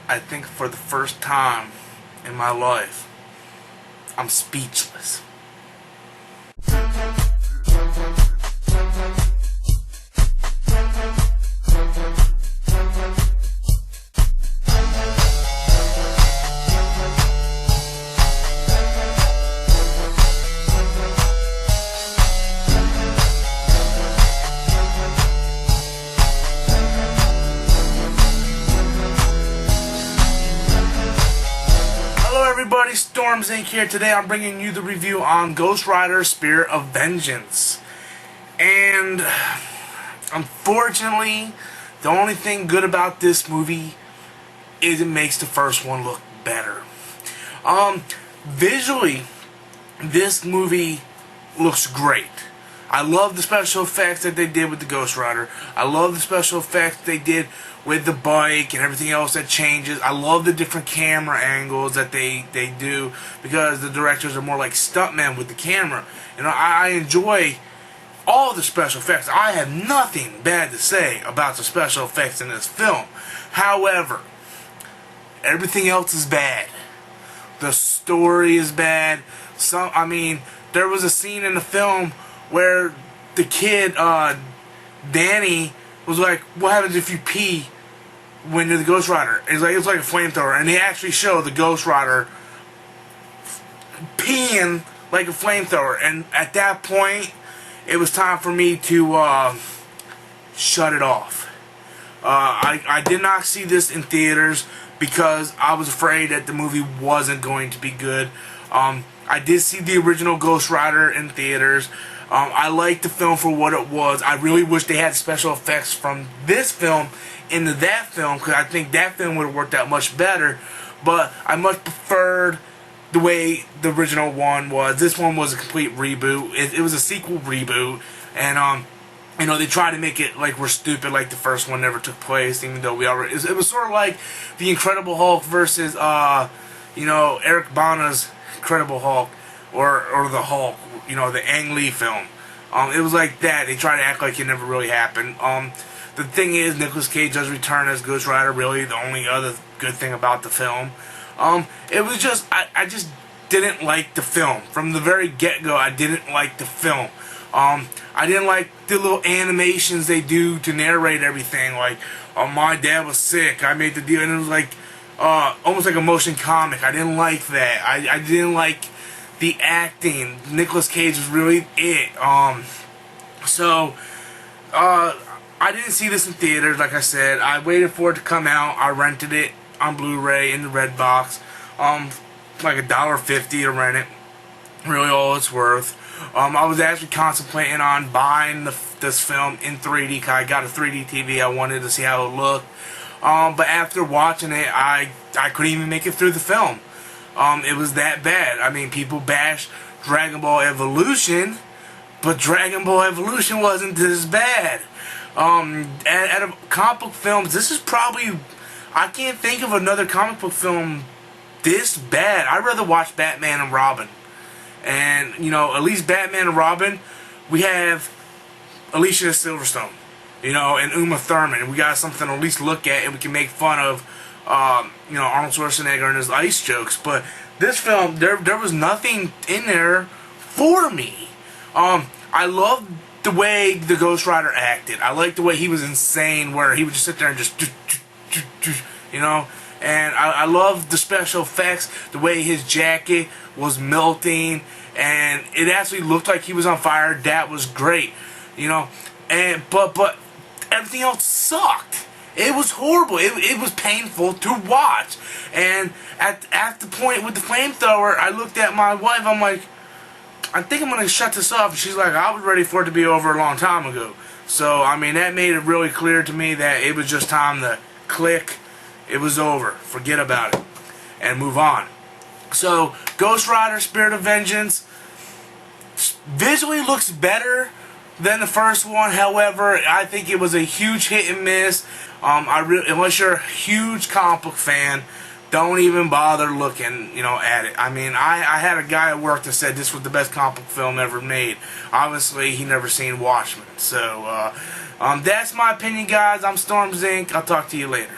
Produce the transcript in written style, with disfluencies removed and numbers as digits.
I think for the first time in my life, I'm speechless. Everybody, Storms Inc. here. Today I'm bringing you the review on Ghost Rider Spirit of Vengeance. And unfortunately, the only thing good about this movie is it makes the first one look better. Visually, this movie looks great. I love the special effects that they did with the Ghost Rider. I love the special effects they did with the bike and everything else that changes. I love the different camera angles that they do, because the directors are more like stuntmen with the camera. And I enjoy all the special effects. I have nothing bad to say about the special effects in this film. However, everything else is bad. The story is bad. There was a scene in the film where the kid, Danny, was like, what happens if you pee when you're the Ghost Rider? It's like a flamethrower. And they actually show the Ghost Rider peeing like a flamethrower. And at that point, it was time for me to shut it off. I did not see this in theaters because I was afraid that the movie wasn't going to be good. I did see the original Ghost Rider in theaters. I liked the film for what it was. I really wish they had special effects from this film into that film, because I think that film would have worked out much better. But I much preferred the way the original one was. This one was a complete reboot. It was a sequel reboot, and they tried to make it like we're stupid, like the first one never took place, even though we already. It was sort of like the Incredible Hulk versus Eric Bana's Incredible Hulk, or the Hulk, the Ang Lee film. It was like that. They tried to act like it never really happened. The thing is, Nicolas Cage does return as Ghost Rider. Really, the only other good thing about the film. It was just, I just didn't like the film from the very get-go. I didn't like the film. I didn't like the little animations they do to narrate everything. Like, my dad was sick, I made the deal, and it was like almost like a motion comic. I didn't like that. I didn't like the acting. Nicolas Cage was really it. I didn't see this in theaters, like I said. I waited for it to come out. I rented it on Blu-ray in the Redbox. Like $1.50 to rent it. Really all it's worth. I was actually contemplating on buying this film in 3D, because I got a 3D TV. I wanted to see how it looked. But after watching it, I couldn't even make it through the film. It was that bad. I mean, people bash Dragon Ball Evolution, but Dragon Ball Evolution wasn't this bad. Out of comic book films, this is probably, I can't think of another comic book film this bad. I'd rather watch Batman and Robin. And, at least Batman and Robin, we have Alicia Silverstone, and Uma Thurman. And we got something to at least look at, and we can make fun of, Arnold Schwarzenegger and his ice jokes. But this film, there was nothing in there for me. I loved the way the Ghost Rider acted. I liked the way he was insane, where he would just sit there and just, And I loved the special effects, the way his jacket was melting, and it actually looked like he was on fire. That was great, But everything else sucked. It was horrible. It was painful to watch. And at the point with the flamethrower, I looked at my wife. I'm like, I think I'm going to shut this off. And she's like, I was ready for it to be over a long time ago. So, that made it really clear to me that it was just time to click. It was over. Forget about it. And move on. So, Ghost Rider Spirit of Vengeance visually looks better than the first one. However, I think it was a huge hit and miss. Unless you're a huge comic book fan, don't even bother looking, at it. I had a guy at work that said this was the best comic book film ever made. Obviously, he never seen Watchmen. So, that's my opinion, guys. I'm Storms Inc. I'll talk to you later.